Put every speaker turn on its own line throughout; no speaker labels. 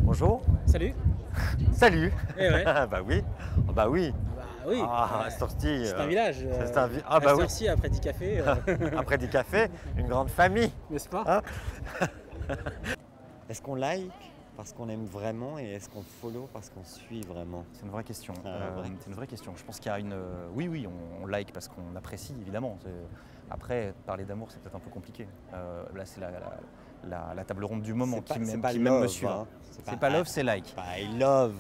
Bonjour.
Salut.
Salut.
Eh ouais.
Bah oui. Bah oui.
Bah oui.
Ah, sorti.
C'est un village.
C'est ah bah oui.
Sorti après 10 cafés.
Après des cafés, une grande famille.
N'est-ce pas?
Hein? Est-ce qu'on like parce qu'on aime vraiment et est-ce qu'on follow parce qu'on suit vraiment?
C'est une vraie question.
Ouais.
C'est une vraie question. Je pense qu'il y a une. Oui, on like parce qu'on apprécie, évidemment. Après, parler d'amour, c'est peut-être un peu compliqué. Là, c'est la table ronde du moment qui
C'est
même
pas
me
love,
suit.
hein.
C'est pas love, c'est like.
Pas I love.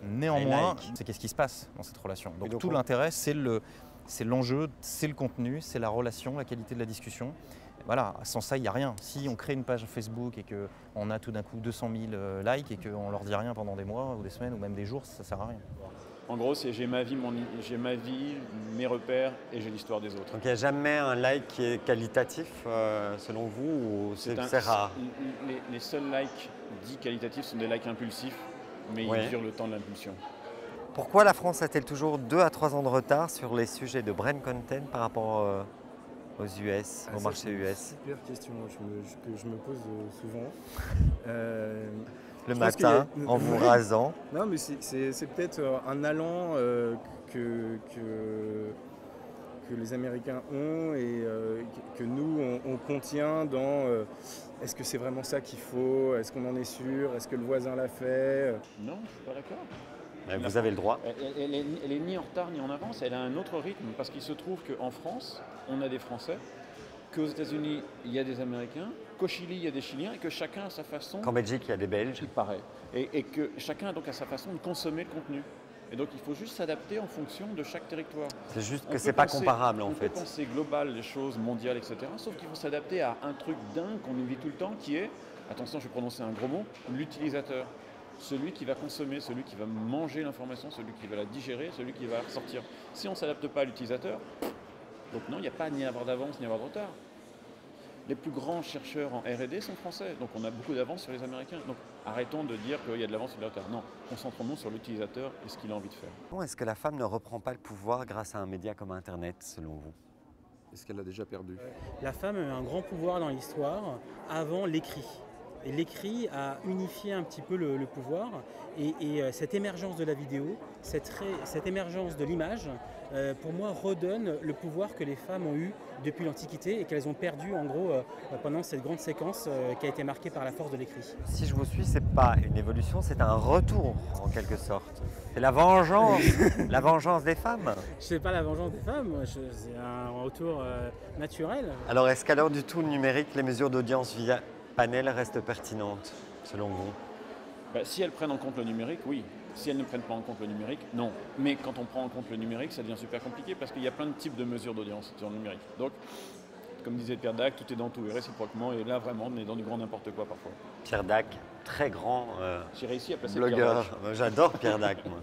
Néanmoins,
I like.
c'est qu'est-ce qui se passe dans cette relation. Donc,
donc,
tout l'intérêt, c'est l'enjeu, c'est le contenu, c'est la relation, la qualité de la discussion. Voilà, sans ça, il n'y a rien. Si on crée une page Facebook et qu'on a tout d'un coup 200 000 likes et qu'on ne leur dit rien pendant des mois ou des semaines ou même des jours, ça ne sert à rien.
En gros, c'est j'ai ma vie, mes repères et j'ai l'histoire des autres.
Donc il n'y a jamais un like qui est qualitatif selon vous ou c'est rare?
Les seuls likes dits qualitatifs sont des likes impulsifs, mais
Ouais.
ils durent le temps de l'impulsion.
Pourquoi la France a-t-elle toujours 2 à 3 ans de retard sur les sujets de brand content par rapport aux US, au marché US?
Super question que je me pose souvent.
Le
Je pense
matin,
qu'il y a-
en vous rasant.
Non, mais c'est peut-être un allant que les Américains ont et que nous, on contient dans est-ce que c'est vraiment ça qu'il faut? Est-ce qu'on en est sûr? Est-ce que le voisin l'a fait?
Non, je suis pas d'accord.
Vous avez le droit.
Elle est ni en retard ni en avance, elle a un autre rythme parce qu'il se trouve qu'en France, on a des Français, qu'aux États-Unis, il y a des Américains, qu'au Chili, il y a des Chiliens et que chacun a sa façon,
Qu'en Belgique, il y a des Belges.
il paraît, et que chacun a donc à sa façon de consommer le contenu. Et donc il faut juste s'adapter en fonction de chaque territoire.
C'est juste
On
que
peut
c'est pas
penser-
comparable en
On
fait.
peut penser global, les choses mondiales, etc. Sauf qu'il faut s'adapter à un truc dingue qu'on oublie tout le temps qui est, attention je vais prononcer un gros mot, l'utilisateur. Celui qui va consommer, celui qui va manger l'information, celui qui va la digérer, celui qui va la ressortir. Si on ne s'adapte pas à l'utilisateur, donc non, il n'y a pas ni à avoir d'avance ni à avoir de retard. Les plus grands chercheurs en R&D sont français, donc on a beaucoup d'avance sur les Américains. Donc arrêtons de dire qu'il y a de l'avance et de retard. Non, concentrons-nous sur l'utilisateur et ce qu'il a envie de faire.
Comment est-ce que la femme ne reprend pas le pouvoir grâce à un média comme Internet, selon vous?
Est-ce qu'elle l'a déjà perdu?
La femme a eu un grand pouvoir dans l'histoire avant l'écrit. Et l'écrit a unifié un petit peu le pouvoir. Et cette émergence de la vidéo, cette émergence de l'image, pour moi, redonne le pouvoir que les femmes ont eu depuis l'Antiquité et qu'elles ont perdu en gros pendant cette grande séquence qui a été marquée par la force de l'écrit.
Si je vous suis, c'est pas une évolution, c'est un retour en quelque sorte. C'est la vengeance des femmes.
Je sais pas la vengeance des femmes, moi, c'est un retour naturel.
Alors est-ce qu'à l'heure du tout numérique, les mesures d'audience via panel restent pertinentes, selon vous?
Si elles prennent en compte le numérique, oui. Si elles ne prennent pas en compte le numérique, non. Mais quand on prend en compte le numérique, ça devient super compliqué parce qu'il y a plein de types de mesures d'audience sur le numérique. Donc, comme disait Pierre Dac, tout est dans tout et réciproquement. Et là, vraiment, on est dans du grand n'importe quoi parfois.
Pierre Dac, très grand
J'ai réussi à placer Pierre
blogueur.
Dac.
J'adore Pierre Dac, moi.